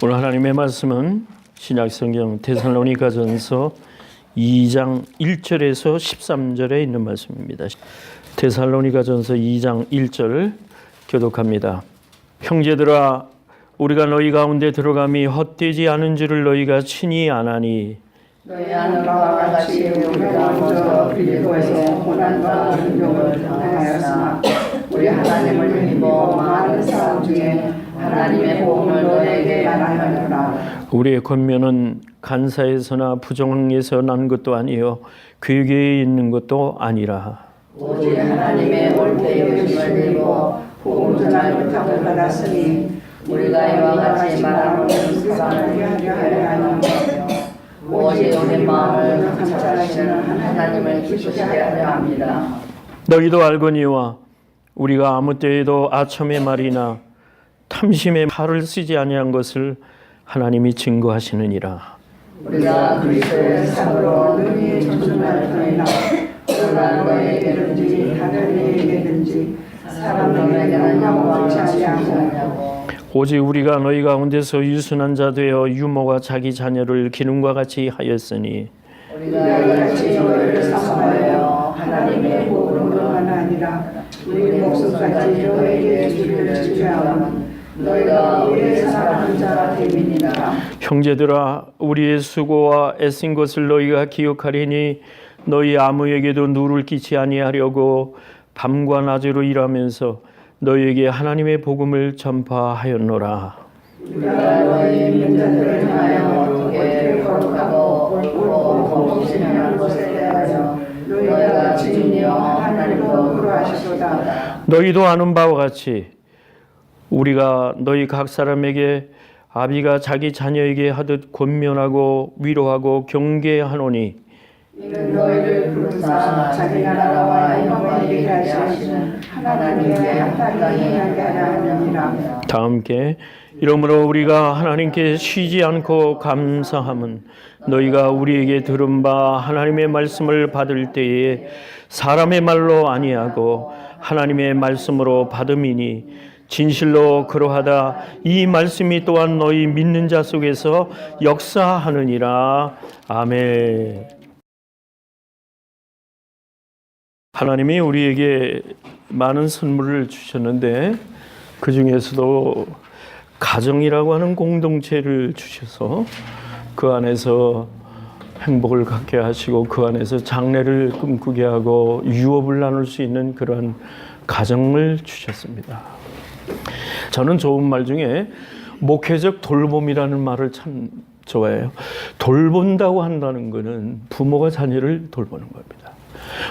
오늘 하나님의 말씀은 신약성경 데살로니가전서 2장 1절에서 13절에 있는 말씀입니다. 데살로니가전서 2장 1절 교독합니다. 형제들아, 우리가 너희 가운데 들어감이 헛되지 않은 줄을 너희가 친히 아나니 너희 아는 바와 같이 우리가 먼저 빌립보에서 고난과 능력을 당하였으나 우리 하나님을 힘입어 많은 사람 중에 하나님의 복음을 너희에게 말하노라. 우리의 권면은 간사에서나 부정에서 난 것도 아니요 괴계에 있는 것도 아니라 오직 하나님의 옳게 여기심을 입어 복음 전할 부탁을 받았으니 우리가 이와 같이 말하는 사람을 하려 하는 것이요 오직 우리 마음을 감찰하시는 하나님을 기쁘시게 하려 합니다. 너희도 알거니와 우리가 아무 때에도 아첨의 말이나 탐심의 팔을 쓰지 아니한 것을 하나님이 증거하시느니라. 우리가 그리스도의 사도로 능히 전sun할 터이나 그러나 너희에게든지 다른 이에게든지 사람들에게는 영광치 아니하고 오직 우리가 너희 가운데서 유순한 자 되어 유모가 자기 자녀를 기름과 같이 하였으니 우리가 이같이 너희를 사모하여 하나님의 복음으로만 아니라 우리 목숨까지 너희에게 주기를 주장하는 너희가 우리의 사랑하는 자가 됨이니라. 형제들아, 우리의 수고와 애쓴 것을 너희가 기억하리니 너희 아무에게도 누를 끼치 아니하려고 밤과 낮으로 일하면서 너희에게 하나님의 복음을 전파하였노라. 우리가 너희 민자들을 향하여 어떻게 거룩하고 옳고 공의심을 것에 대하여 너희가 주님이여 하나님도 그러하시도다. 너희도 아는 바와 같이 우리가 너희 각 사람에게 아비가 자기 자녀에게 하듯 권면하고 위로하고 경계하노니 이는 너희를 부르사 자기 나라와 영광을 이루게 하시는 하나님께 합당히 하게 하려 함이니라. 다 함께 이러므로 우리가 하나님께 쉬지 않고 감사함은 너희가 우리에게 들은 바 하나님의 말씀을 받을 때에 사람의 말로 아니하고 하나님의 말씀으로 받음이니 진실로 그러하다 이 말씀이 또한 너희 믿는 자 속에서 역사하느니라. 아멘. 하나님이 우리에게 많은 선물을 주셨는데 그 중에서도 가정이라고 하는 공동체를 주셔서 그 안에서 행복을 갖게 하시고 그 안에서 장래를 꿈꾸게 하고 유업을 나눌 수 있는 그런 가정을 주셨습니다. 저는 좋은 말 중에 목회적 돌봄이라는 말을 참 좋아해요. 돌본다고 한다는 것은 부모가 자녀를 돌보는 겁니다.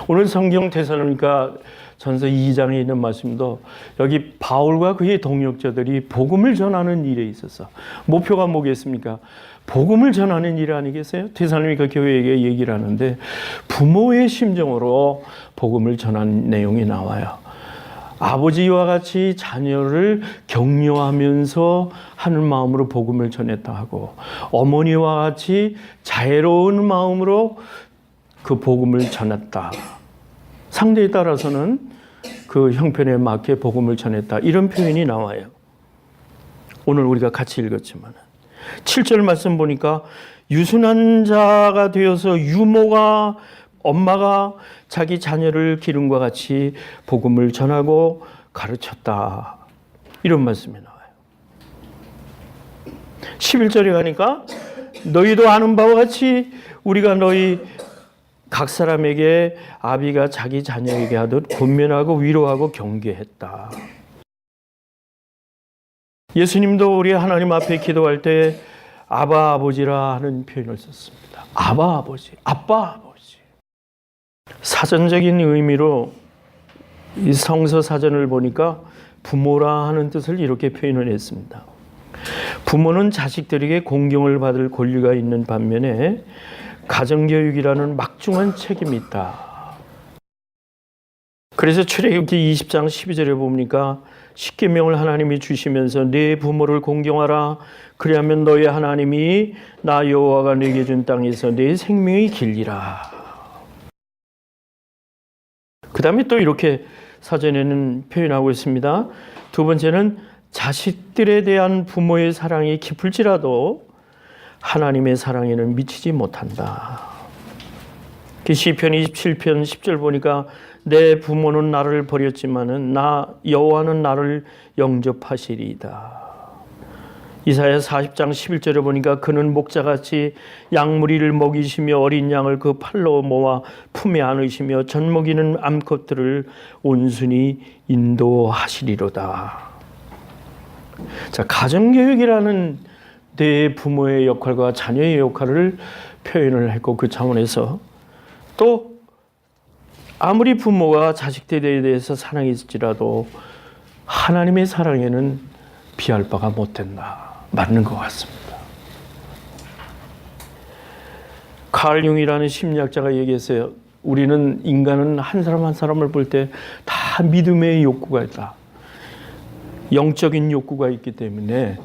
오늘 성경 데살로니가 전서 2장에 있는 말씀도 여기 바울과 그의 동역자들이 복음을 전하는 일에 있어서 목표가 뭐겠습니까? 복음을 전하는 일 아니겠어요? 데살로니가 교회에게 얘기를 하는데 부모의 심정으로 복음을 전하는 내용이 나와요. 아버지와 같이 자녀를 격려하면서 하는 마음으로 복음을 전했다 하고 어머니와 같이 자애로운 마음으로 그 복음을 전했다. 상대에 따라서는 그 형편에 맞게 복음을 전했다. 이런 표현이 나와요. 오늘 우리가 같이 읽었지만 7절 말씀 보니까 유순한 자가 되어서 유모가 엄마가 자기 자녀를 기름과 같이 복음을 전하고 가르쳤다. 이런 말씀이 나와요. 11절에 가니까 너희도 아는 바와 같이 우리가 너희 각 사람에게 아비가 자기 자녀에게 하듯 권면하고 위로하고 경계했다. 예수님도 우리 하나님 앞에 기도할 때 아바 아버지라 하는 표현을 썼습니다. 아바 아버지, 아빠 아버지. 사전적인 의미로 이 성서 사전을 보니까 부모라 하는 뜻을 이렇게 표현을 했습니다. 부모는 자식들에게 공경을 받을 권리가 있는 반면에 가정교육이라는 막중한 책임이 있다. 그래서 출애굽기 20장 12절에 보니까 십계명을 하나님이 주시면서 내 부모를 공경하라. 그리하면 너의 하나님이 나 여호와가 네게 준 땅에서 내 생명이 길리라. 그 다음에 또 이렇게 사전에는 표현하고 있습니다. 두 번째는 자식들에 대한 부모의 사랑이 깊을지라도 하나님의 사랑에는 미치지 못한다. 시편 27편 10절 보니까 내 부모는 나를 버렸지만은 나 여호와는 나를 영접하시리이다. 이사야 40장 11절에 보니까 그는 목자같이 양무리를 먹이시며 어린 양을 그 팔로 모아 품에 안으시며 젖먹이는 암컷들을 온순히 인도하시리로다. 자, 가정교육이라는 내 부모의 역할과 자녀의 역할을 표현을 했고, 그 차원에서 또 아무리 부모가 자식들에 대해서 사랑했을지라도 하나님의 사랑에는 비할 바가 못 된다. 맞는 것 같습니다. 칼 융이라는 심리학자가 얘기했어요. 우리는 인간은 한 사람 한 사람을 볼 때 다 믿음의 욕구가 있다. 영적인 욕구가 있기 때문에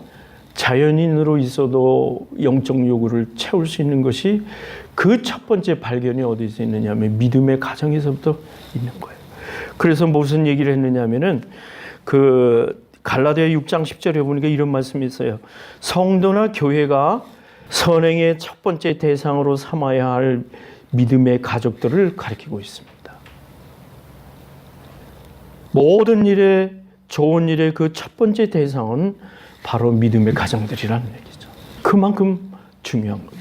자연인으로 있어도 영적 요구를 채울 수 있는 것이 그 첫 번째 발견이 어디서 있느냐 하면 믿음의 가정에서부터 있는 거예요. 그래서 무슨 얘기를 했느냐 하면은 갈라디아 6장 10절에 보니까 이런 말씀이 있어요. 성도나 교회가 선행의 첫 번째 대상으로 삼아야 할 믿음의 가족들을 가리키고 있습니다. 모든 일에 좋은 일의 그 첫 번째 대상은 바로 믿음의 가정들이라는 얘기죠. 그만큼 중요한 겁니다.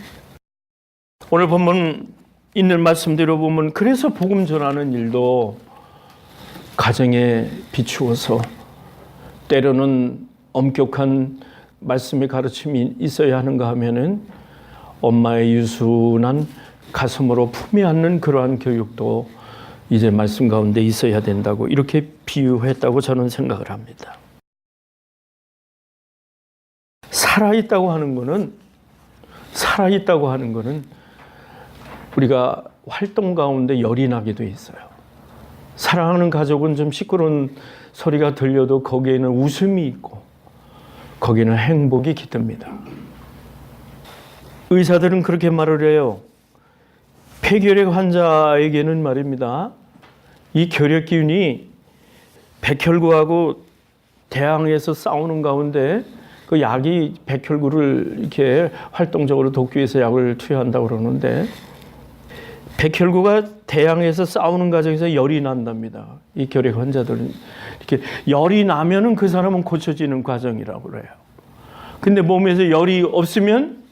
오늘 본문 있는 말씀대로 보면 그래서 복음 전하는 일도 가정에 비추어서 때로는 엄격한 말씀의 가르침이 있어야 하는가 하면은 엄마의 유순한 가슴으로 품에 안는 그러한 교육도 이제 말씀 가운데 있어야 된다고 이렇게 비유했다고 저는 생각을 합니다. 살아있다고 하는 거는 우리가 활동 가운데 열이 나게 돼 있어요. 사랑하는 가족은 좀 시끄러운 소리가 들려도 거기에는 웃음이 있고 거기에는 행복이 깃듭니다. 의사들은 그렇게 말을 해요. 폐결핵 환자에게는 말입니다. 이 결핵 기운이 백혈구하고 대항해서 싸우는 가운데 그 약이 백혈구를 이렇게 활동적으로 돕기 위해서 약을 투여한다고 그러는데 백혈구가 대항해서 싸우는 과정에서 열이 난답니다. 이 결핵 환자들은 이렇게 열이 나면은 그 사람은 고쳐지는 과정이라고 그래요. 근데 몸에서 열이 없으면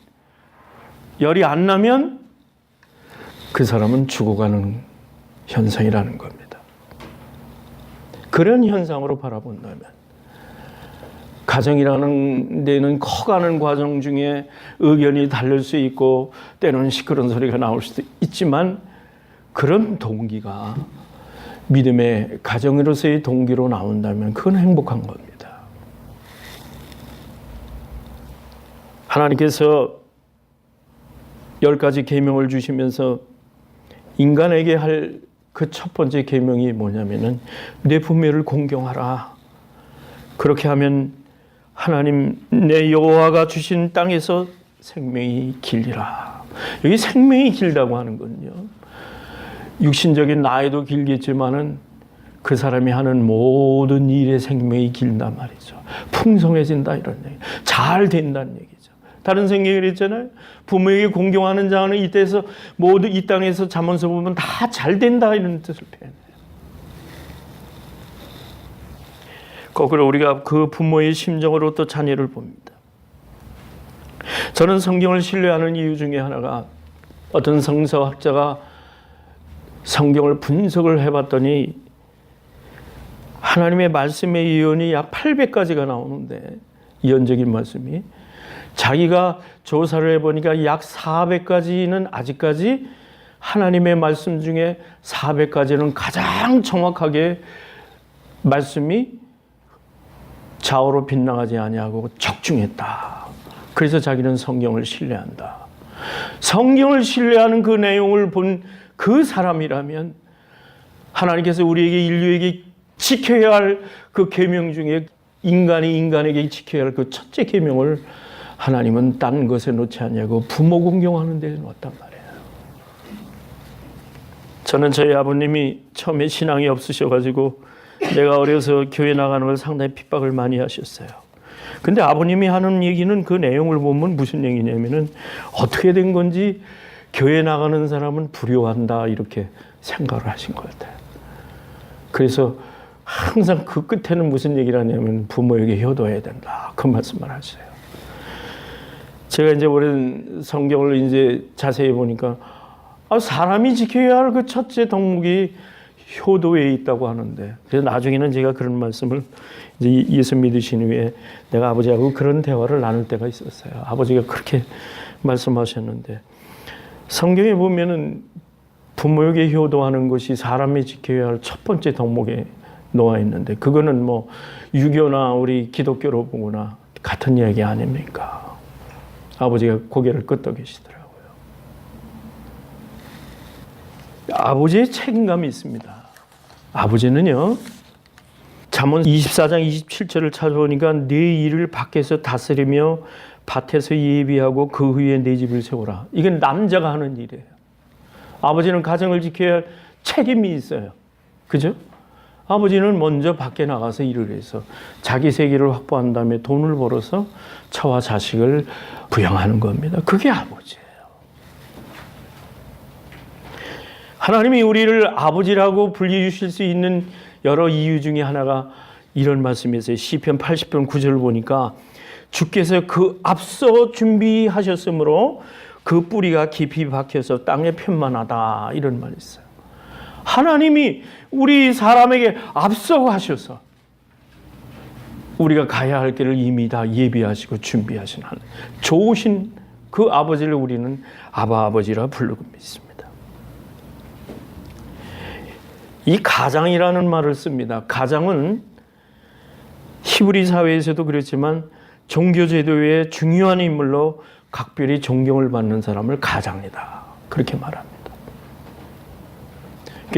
열이 안 나면 그 사람은 죽어가는 현상이라는 겁니다. 그런 현상으로 바라본다면 가정이라는 데는 커가는 과정 중에 의견이 다를 수 있고 때로는 시끄러운 소리가 나올 수도 있지만 그런 동기가 믿음의 가정으로서의 동기로 나온다면 그건 행복한 겁니다. 하나님께서 10가지 계명을 주시면서 인간에게 할 그 첫 번째 계명이 뭐냐면은 내 부모를 공경하라. 그렇게 하면 하나님 내 여호와가 주신 땅에서 생명이 길리라. 여기 생명이 길다고 하는 건요. 육신적인 나이도 길겠지만은 그 사람이 하는 모든 일의 생명이 길단 말이죠. 풍성해진다 이런 얘기. 잘 된다는 얘기죠. 다른 성경이 그랬잖아요. 부모에게 공경하는 자는 이때에서 모두 이 땅에서 잠언서 보면 다 잘 된다 이런 뜻을 표현해요. 거꾸로 우리가 그 부모의 심정으로 또 자녀를 봅니다. 저는 성경을 신뢰하는 이유 중에 하나가 어떤 성서학자가 성경을 분석을 해봤더니 하나님의 말씀의 예언이 약 800가지가 나오는데 예언적인 말씀이 자기가 조사를 해보니까 약 400가지는 아직까지 하나님의 말씀 중에 400가지는 가장 정확하게 말씀이 좌우로 빗나가지 아니하고 적중했다. 그래서 자기는 성경을 신뢰한다. 성경을 신뢰하는 그 내용을 본 그 사람이라면 하나님께서 우리에게 인류에게 지켜야 할 그 계명 중에 인간이 인간에게 지켜야 할 그 첫째 계명을 하나님은 딴 것에 놓지 않냐고 부모 공경하는 데에 놓았단 말이에요. 저는 저희 아버님이 처음에 신앙이 없으셔가지고 내가 어려서 교회 나가는 걸 상당히 핍박을 많이 하셨어요. 근데 아버님이 하는 얘기는 그 내용을 보면 무슨 얘기냐면은 어떻게 된 건지 교회 나가는 사람은 불효한다 이렇게 생각을 하신 것 같아요. 그래서 항상 그 끝에는 무슨 얘기를 하냐면 부모에게 효도해야 된다. 그 말씀을 하세요. 제가 이제 오랜 성경을 이제 자세히 보니까 사람이 지켜야 할 그 첫째 덕목이 효도에 있다고 하는데, 그래서 나중에는 제가 그런 말씀을 이제 예수 믿으신 후에 내가 아버지하고 그런 대화를 나눌 때가 있었어요. 아버지가 그렇게 말씀하셨는데, 성경에 보면은 부모에게 효도하는 것이 사람이 지켜야 할 첫 번째 덕목에 놓아 있는데, 그거는 뭐 유교나 우리 기독교로 보거나 같은 이야기 아닙니까? 아버지가 고개를 끄덕이시더라고요. 아버지의 책임감이 있습니다. 아버지는요, 잠언 24장 27절을 찾아보니까 네 일을 밖에서 다스리며 밭에서 예비하고 그 후에 내 집을 세우라. 이건 남자가 하는 일이에요. 아버지는 가정을 지켜야 할 책임이 있어요. 그죠? 아버지는 먼저 밖에 나가서 일을 해서 자기 세계를 확보한 다음에 돈을 벌어서 처와 자식을 부양하는 겁니다. 그게 아버지예요. 하나님이 우리를 아버지라고 불러주실 수 있는 여러 이유 중에 하나가 이런 말씀이 있어요. 시편 80편 9절을 보니까 주께서 그 앞서 준비하셨으므로 그 뿌리가 깊이 박혀서 땅에 편만하다, 이런 말이 있어요. 하나님이 우리 사람에게 앞서 하셔서 우리가 가야 할 길을 이미 다 예비하시고 준비하신 하나님, 좋으신 그 아버지를 우리는 아버지라 부르고 있습니다. 이 가장이라는 말을 씁니다. 가장은 히브리 사회에서도 그렇지만 종교제도의 중요한 인물로 각별히 존경을 받는 사람을 가장이다, 그렇게 말합니다.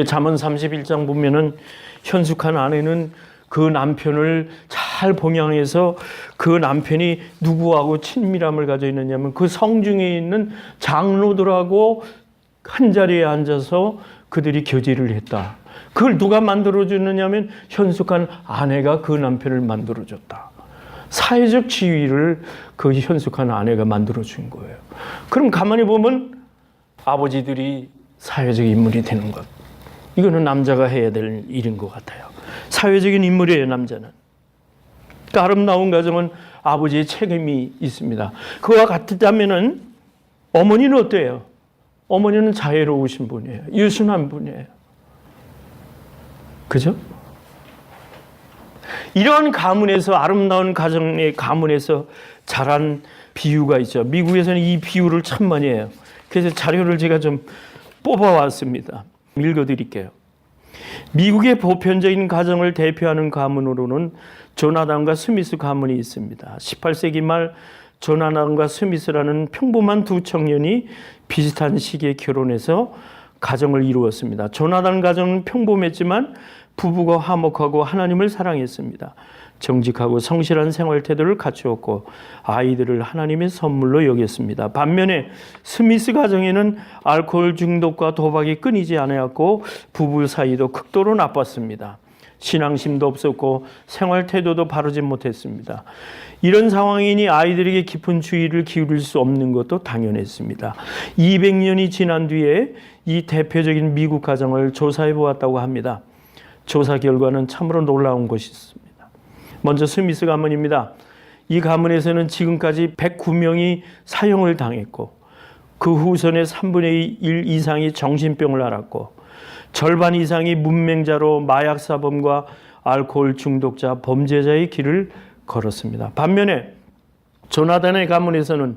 잠언 31장 보면은 현숙한 아내는 그 남편을 잘 봉양해서 그 남편이 누구하고 친밀함을 가져 있느냐면 그 성중에 있는 장로들하고 한 자리에 앉아서 그들이 교제를 했다. 그걸 누가 만들어주느냐면 현숙한 아내가 그 남편을 만들어줬다. 사회적 지위를 그 현숙한 아내가 만들어준 거예요. 그럼 가만히 보면 아버지들이 사회적 인물이 되는 것, 이거는 남자가 해야 될 일인 것 같아요. 사회적인 인물이에요, 남자는. 그러니까 아름다운 가정은 아버지의 책임이 있습니다. 그와 같다면은 어머니는 어때요? 어머니는 자애로우신 분이에요. 유순한 분이에요. 그죠? 이러한 가문에서, 아름다운 가정의 가문에서 자란 비유가 있죠. 미국에서는 이 비유를 참 많이 해요. 그래서 자료를 제가 좀 뽑아왔습니다. 읽어드릴게요. 미국의 보편적인 가정을 대표하는 가문으로는 조나단과 스미스 가문이 있습니다. 18세기 말 조나단과 스미스라는 평범한 두 청년이 비슷한 시기에 결혼해서 가정을 이루었습니다. 조나단 가정은 평범했지만 부부가 화목하고 하나님을 사랑했습니다. 정직하고 성실한 생활 태도를 갖추었고 아이들을 하나님의 선물로 여겼습니다. 반면에 스미스 가정에는 알코올 중독과 도박이 끊이지 않았고 부부 사이도 극도로 나빴습니다. 신앙심도 없었고 생활 태도도 바르지 못했습니다. 이런 상황이니 아이들에게 깊은 주의를 기울일 수 없는 것도 당연했습니다. 200년이 지난 뒤에 이 대표적인 미국 가정을 조사해 보았다고 합니다. 조사 결과는 참으로 놀라운 것이 있습니다. 먼저 스미스 가문입니다. 이 가문에서는 지금까지 109명이 사형을 당했고 그 후손의 3분의 1 이상이 정신병을 앓았고 절반 이상이 문맹자로 마약 사범과 알코올 중독자, 범죄자의 길을 걸었습니다. 반면에 조나단의 가문에서는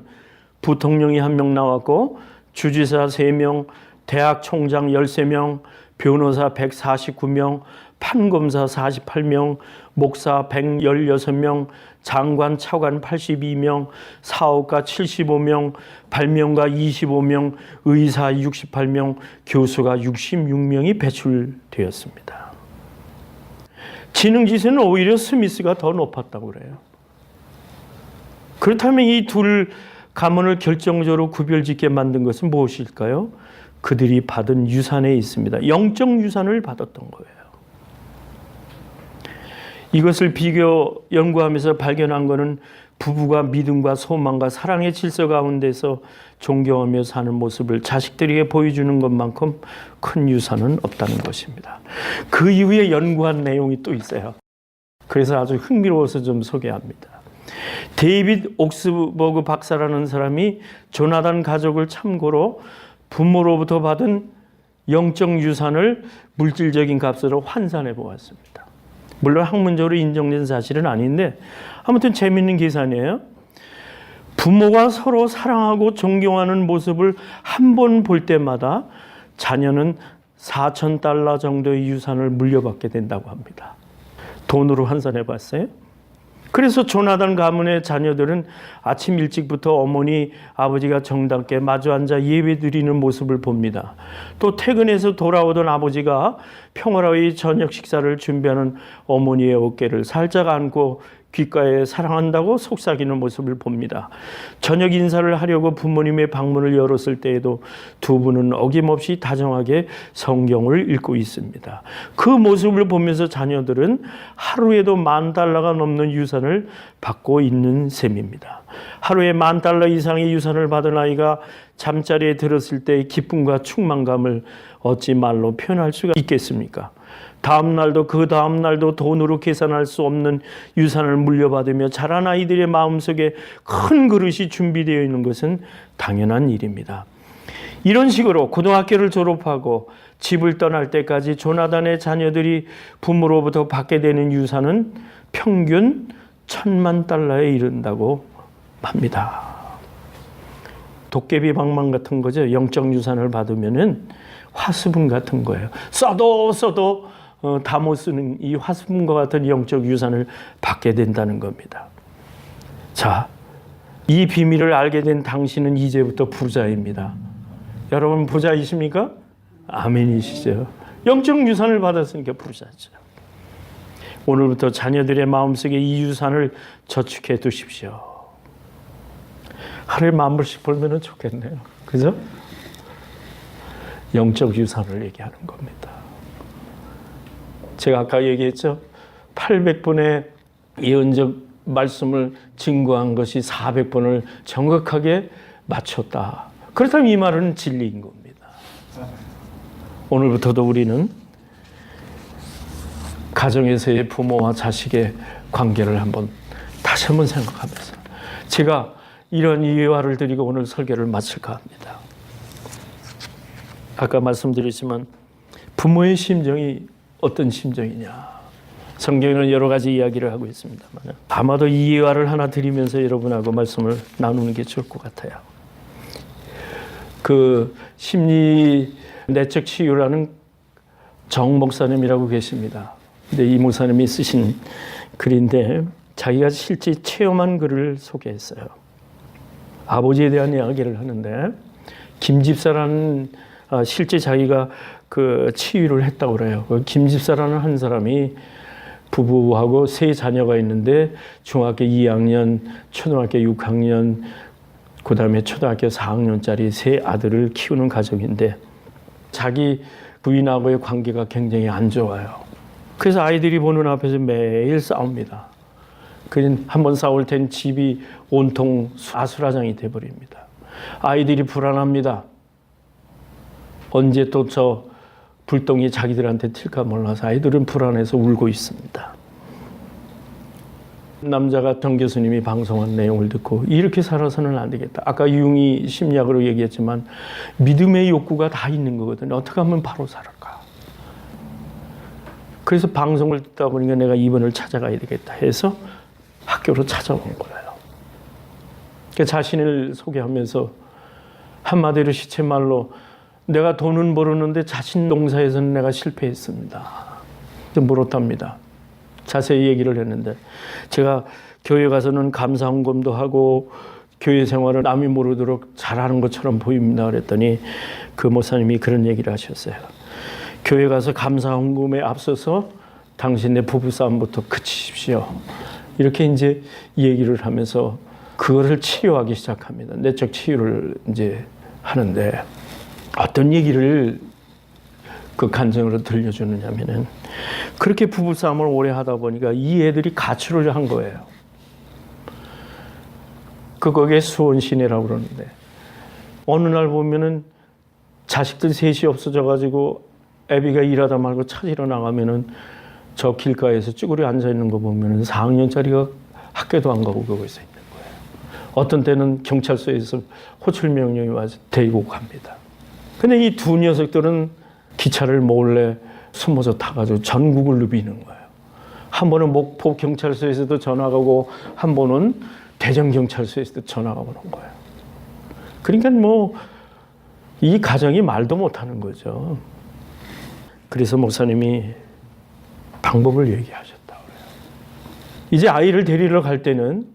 부통령이 1명 나왔고 주지사 3명, 대학 총장 13명, 변호사 149명, 판검사 48명, 목사 116명, 장관, 차관 82명, 사업가 75명, 발명가 25명, 의사 68명, 교수가 66명이 배출되었습니다. 지능지수는 오히려 스미스가 더 높았다고 그래요. 그렇다면 이 둘 가문을 결정적으로 구별짓게 만든 것은 무엇일까요? 그들이 받은 유산에 있습니다. 영적 유산을 받았던 거예요. 이것을 비교 연구하면서 발견한 것은 부부가 믿음과 소망과 사랑의 질서 가운데서 존경하며 사는 모습을 자식들에게 보여주는 것만큼 큰 유산은 없다는 것입니다. 그 이후에 연구한 내용이 또 있어요. 그래서 아주 흥미로워서 좀 소개합니다. 데이빗 옥스버그 박사라는 사람이 조나단 가족을 참고로 부모로부터 받은 영적 유산을 물질적인 값으로 환산해 보았습니다. 물론 학문적으로 인정된 사실은 아닌데 아무튼 재미있는 계산이에요. 부모가 서로 사랑하고 존경하는 모습을 한 번 볼 때마다 자녀는 $4,000 정도의 유산을 물려받게 된다고 합니다. 돈으로 환산해 봤어요. 그래서 조나단 가문의 자녀들은 아침 일찍부터 어머니, 아버지가 정당께 마주 앉아 예배 드리는 모습을 봅니다. 또 퇴근해서 돌아오던 아버지가 평화로이 저녁 식사를 준비하는 어머니의 어깨를 살짝 안고 귓가에 사랑한다고 속삭이는 모습을 봅니다. 저녁 인사를 하려고 부모님의 방문을 열었을 때에도 두 분은 어김없이 다정하게 성경을 읽고 있습니다. 그 모습을 보면서 자녀들은 하루에도 $10,000가 넘는 유산을 받고 있는 셈입니다. 하루에 $10,000 이상의 유산을 받은 아이가 잠자리에 들었을 때의 기쁨과 충만감을 어찌 말로 표현할 수가 있겠습니까? 다음 날도 그 다음 날도 돈으로 계산할 수 없는 유산을 물려받으며 자란 아이들의 마음속에 큰 그릇이 준비되어 있는 것은 당연한 일입니다. 이런 식으로 고등학교를 졸업하고 집을 떠날 때까지 조나단의 자녀들이 부모로부터 받게 되는 유산은 평균 $10,000,000에 이른다고 합니다. 도깨비 방망 같은 거죠. 영적 유산을 받으면은 화수분 같은 거예요. 써도 다 못 쓰는 이 화수분과 같은 영적 유산을 받게 된다는 겁니다. 자, 이 비밀을 알게 된 당신은 이제부터 부자입니다. 여러분 부자이십니까? 아멘이시죠. 영적 유산을 받았으니까 부자죠. 오늘부터 자녀들의 마음속에 이 유산을 저축해 두십시오. 하루에 $10,000불씩 벌면 좋겠네요. 그죠? 영적 유산을 얘기하는 겁니다. 제가 아까 얘기했죠. 800번의 예언적 말씀을 증거한 것이 400번을 정확하게 맞췄다. 그렇다면 이 말은 진리인 겁니다. 오늘부터도 우리는 가정에서의 부모와 자식의 관계를 다시 한번 생각하면서 제가 이런 예화를 드리고 오늘 설교를 마칠까 합니다. 아까 말씀드렸지만 부모의 심정이 어떤 심정이냐. 성경에는 여러 가지 이야기를 하고 있습니다만 아마도 이 예화를 하나 드리면서 여러분하고 말씀을 나누는 게 좋을 것 같아요. 그 심리 내적 치유라는 정 목사님이라고 계십니다. 근데 이 목사님이 쓰신 글인데 자기가 실제 체험한 글을 소개했어요. 아버지에 대한 이야기를 하는데 김 집사라는 실제 자기가 그 치유를 했다고 그래요. 김 집사라는 한 사람이 부부하고 3 자녀가 있는데 중학교 2학년, 초등학교 6학년, 그 다음에 초등학교 4학년짜리 3 아들을 키우는 가정인데 자기 부인하고의 관계가 굉장히 안 좋아요. 그래서 아이들이 보는 앞에서 매일 싸웁니다. 한번 싸울 땐 집이 온통 아수라장이 돼버립니다. 아이들이 불안합니다. 언제 또 저 불똥이 자기들한테 튈까 몰라서 아이들은 불안해서 울고 있습니다. 남자가 정 교수님이 방송한 내용을 듣고 이렇게 살아서는 안 되겠다. 아까 융이 심리학으로 얘기했지만 믿음의 욕구가 다 있는 거거든요. 어떻게 하면 바로 살을까? 그래서 방송을 듣다 보니까 내가 이분을 찾아가야 되겠다 해서 학교로 찾아온 거예요. 그러니까 자신을 소개하면서 한마디로 시체말로 내가 돈은 벌었는데 자신 농사에서는 내가 실패했습니다. 좀 물었답니다. 자세히 얘기를 했는데 제가 교회 가서는 감사 헌금도 하고 교회 생활을 남이 모르도록 잘하는 것처럼 보입니다. 그랬더니 그 목사님이 그런 얘기를 하셨어요. 교회 가서 감사 헌금에 앞서서 당신의 부부싸움부터 그치십시오. 이렇게 이제 얘기를 하면서 그거를 치료하기 시작합니다. 내적 치유를 이제 하는데 어떤 얘기를 그 간증으로 들려주느냐면은 그렇게 부부싸움을 오래 하다 보니까 이 애들이 가출을 한 거예요. 거기에 수원 시내라고 그러는데 어느 날 보면은 자식들 셋이 없어져가지고 애비가 일하다 말고 찾으러 나가면은 저 길가에서 쭈그려 앉아 있는 거 보면은 4학년짜리가 학교도 안 가고 거기서 있는 거예요. 어떤 때는 경찰서에서 호출 명령이 와서 데리고 갑니다. 근데 이 두 녀석들은 기차를 몰래 숨어서 타가지고 전국을 누비는 거예요. 한 번은 목포 경찰서에서도 전화가 오고 한 번은 대전 경찰서에서도 전화가 오는 거예요. 그러니까 뭐 이 가정이 말도 못하는 거죠. 그래서 목사님이 방법을 얘기하셨다고 그래요. 이제 아이를 데리러 갈 때는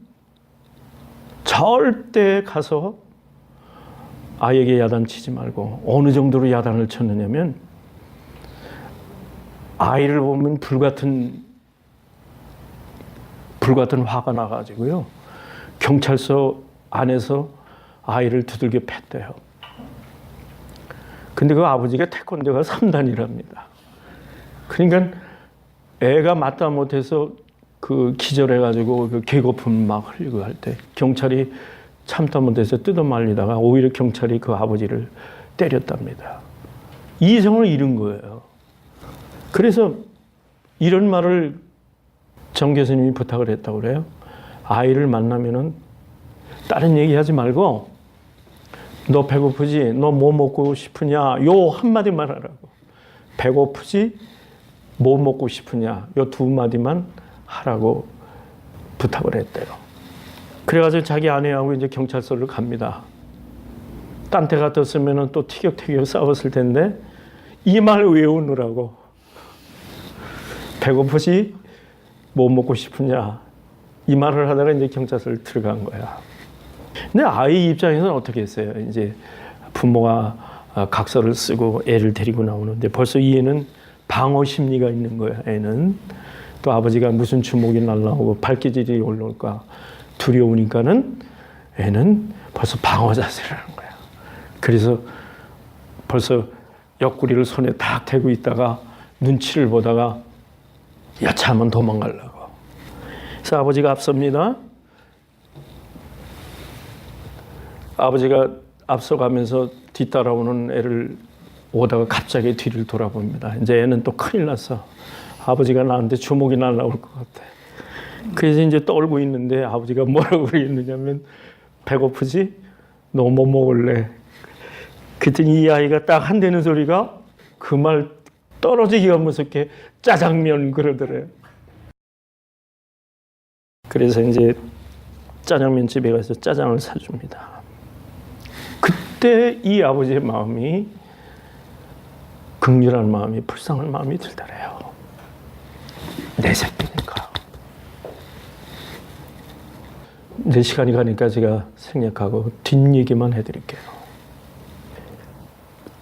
절대 가서 아이에게 야단치지 말고 어느 정도로 야단을 쳤느냐면 아이를 보면 불같은 화가 나가지고요. 경찰서 안에서 아이를 두들겨 팼대요. 근데 그 아버지가 태권도가 3단이랍니다. 그러니까 애가 맞다 못해서 그 기절해가지고 그 개거품 막 흘리고 할 때 경찰이 참다 못해서 뜯어 말리다가 오히려 경찰이 그 아버지를 때렸답니다. 이성을 잃은 거예요. 그래서 이런 말을 정 교수님이 부탁을 했다고 그래요. 아이를 만나면은 다른 얘기하지 말고 너 배고프지? 너 뭐 먹고 싶으냐? 요 한마디만 하라고. 배고프지? 뭐 먹고 싶으냐? 요 두 마디만 하라고 부탁을 했대요. 그래가지고 자기 아내하고 이제 경찰서를 갑니다. 딴 때 같았으면 또 티격태격 싸웠을 텐데 이 말 외우느라고. 배고프지? 뭐 먹고 싶으냐? 이 말을 하다가 이제 경찰서를 들어간 거야. 근데 아이 입장에서는 어떻게 했어요? 이제 부모가 각서를 쓰고 애를 데리고 나오는데 벌써 이 애는 방어 심리가 있는 거야. 애는 또 아버지가 무슨 주먹이 날라오고 발기질이 올라올까 두려우니까는 애는 벌써 방어 자세를 하는 거야. 그래서 벌써 옆구리를 손에 탁 대고 있다가 눈치를 보다가 여차하면 도망가려고. 그래서 아버지가 앞섭니다. 아버지가 앞서가면서 뒤따라오는 애를 오다가 갑자기 뒤를 돌아봅니다. 이제 애는 또 큰일 났어. 아버지가 나한테 주먹이 날라올 것 같아. 그래서 이제 떨고 있는데 아버지가 뭐라고 그랬느냐면 배고프지? 너 뭐 먹을래? 그랬더니 이 아이가 딱 한대는 소리가 그 말 떨어지기가 무섭게 짜장면 그러더래요. 그래서 이제 짜장면 집에 가서 짜장을 사줍니다. 그때 이 아버지의 마음이 긍휼한 마음이 불쌍한 마음이 들더래요. 내 새끼니까. 이제 시간이 가니까 제가 생략하고 뒷얘기만 해드릴게요.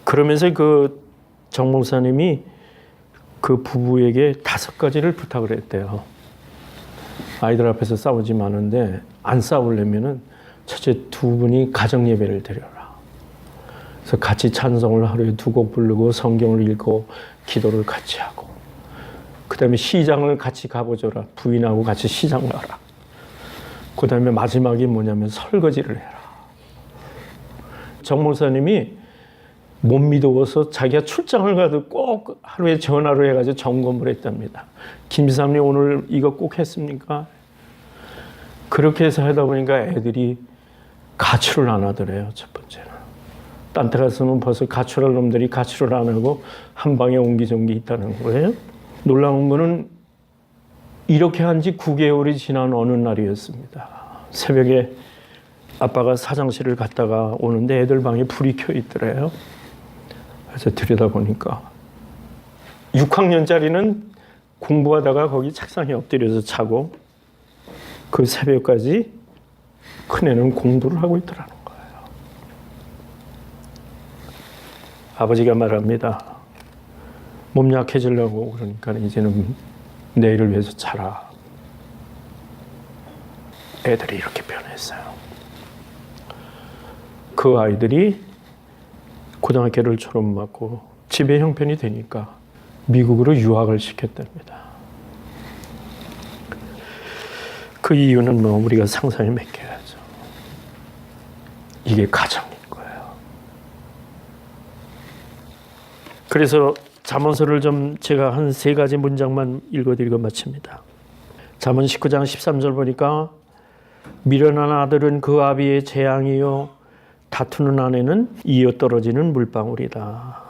그러면서 그 정 목사님이 그 부부에게 5가지를 부탁을 했대요. 아이들 앞에서 싸우지 마는데 안 싸우려면은 첫째 두 분이 가정 예배를 드려라. 그래서 같이 찬송을 하루에 2곡 부르고 성경을 읽고 기도를 같이 하고 그 다음에 시장을 같이 가보줘라. 부인하고 같이 시장 가라. 그 다음에 마지막이 뭐냐면 설거지를 해라. 정 목사님이 못 믿어서 자기가 출장을 가도 꼭 하루에 전화로 해가지고 점검을 했답니다. 김 지사님 오늘 이거 꼭 했습니까? 그렇게 해서 하다 보니까 애들이 가출을 안 하더래요. 첫 번째는. 딴 데 갔으면 벌써 가출할 놈들이 가출을 안 하고 한 방에 옹기종기 있다는 거예요. 놀라운 거는 이렇게 한 지 9개월이 지난 어느 날이었습니다. 새벽에 아빠가 화장실을 갔다가 오는데 애들 방에 불이 켜 있더래요. 그래서 들여다보니까 6학년짜리는 공부하다가 거기 책상에 엎드려서 자고 그 새벽까지 큰애는 공부를 하고 있더라는 거예요. 아버지가 말합니다. 몸 약해지려고 그러니까 이제는 내일을 위해서 자라. 애들이 이렇게 변했어요. 그 아이들이 고등학교를 졸업받고 지배 형편이 되니까 미국으로 유학을 시켰답니다. 그 이유는 뭐 우리가 상상을 맡겨야죠. 이게 가정인 거예요. 그래서 잠언서를 좀 제가 한 3가지 문장만 읽어드리고 마칩니다. 잠언 19장 13절 보니까 미련한 아들은 그 아비의 재앙이요 다투는 아내는 이어 떨어지는 물방울이다.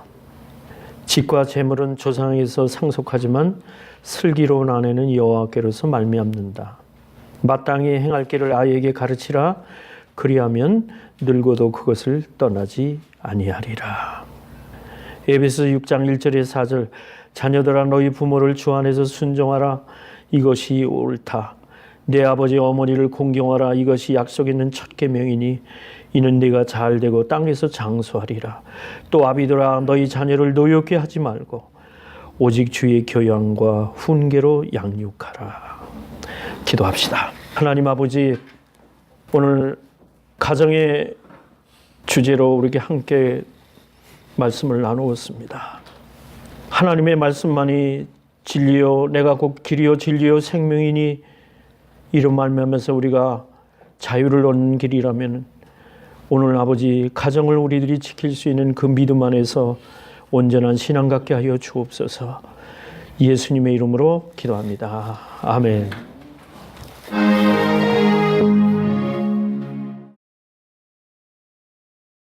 집과 재물은 조상에서 상속하지만 슬기로운 아내는 여호와께로서 말미암는다. 마땅히 행할 길을 아이에게 가르치라. 그리하면 늙어도 그것을 떠나지 아니하리라. 에베소 6장 1절에 4절 자녀들아 너희 부모를 주 안에서 순종하라. 이것이 옳다. 내 아버지 어머니를 공경하라. 이것이 약속 있는 첫 계명이니 이는 네가 잘되고 땅에서 장수하리라. 또 아비들아 너희 자녀를 노엽게 하지 말고 오직 주의 교양과 훈계로 양육하라. 기도합시다. 하나님 아버지, 오늘 가정의 주제로 우리에게 함께 말씀을 나누었습니다. 하나님의 말씀만이 진리요 내가 곧 길이요 진리요 생명이니 이로 말미암아서 우리가 자유를 얻는 길이라면 오늘 아버지 가정을 우리들이 지킬 수 있는 그 믿음 안에서 온전한 신앙 갖게 하여 주옵소서. 예수님의 이름으로 기도합니다. 아멘.